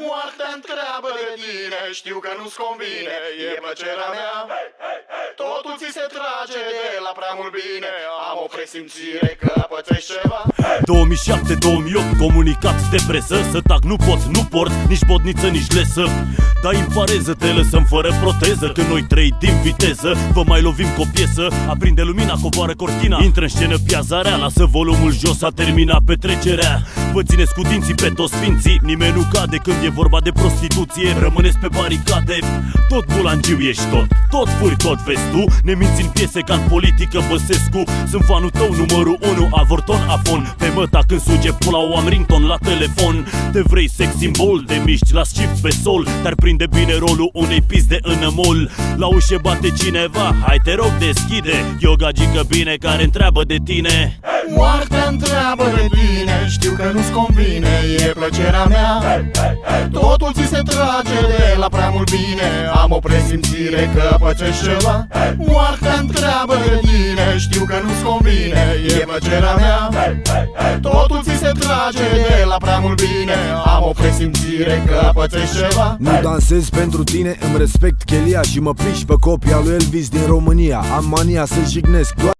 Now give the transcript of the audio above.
Moartea întreabă de tine, știu că nu-ți convine, e plăcerea mea. Totul ți se trage de la prea mult bine, am o presimțire că pățești ceva. 2007-2008, comunicat de presă. Să tac nu pot, nu port, nici bodniță, nici lesă. Dai în pareză, te lăsăm fără proteză. Când noi trei din viteză, vă mai lovim cu o piesă. Aprinde lumina, coboară cortina, intră în scenă piața rea. Lasă volumul jos, a terminat petrecerea. Vă țineți cu dinții pe toți sfinții, nimeni nu cade când e vorba de prostituție. Rămâneți pe baricade, tot bulangiu ești tot furi, tot vezi tu. Ne minți în piese ca în politică Băsescu. Sunt fanul tău numărul 1, avorton, afon. Pe măta când suge pula o am rington la telefon. Te vrei sex simbol, de miști la shift pe sol. Dar prinde bine rolul unei pizde în mall. La ușe bate cineva, hai te rog deschide. E o gagică bine care întreabă de tine. Moartea întreabă de tine, știu că nu-ți convine, e plăcerea mea. Totul ți se trage de la prea mult bine, am o presimțire că pățești ceva. Moartea întreabă de tine, știu că nu-ți convine, e plăcerea mea. Totul ți se trage de la prea mult bine, am o presimțire că pățești ceva. Nu dansez pentru tine, îmi respect chelia și mă pliși pe copia lui Elvis din România. Am mania să jignesc doar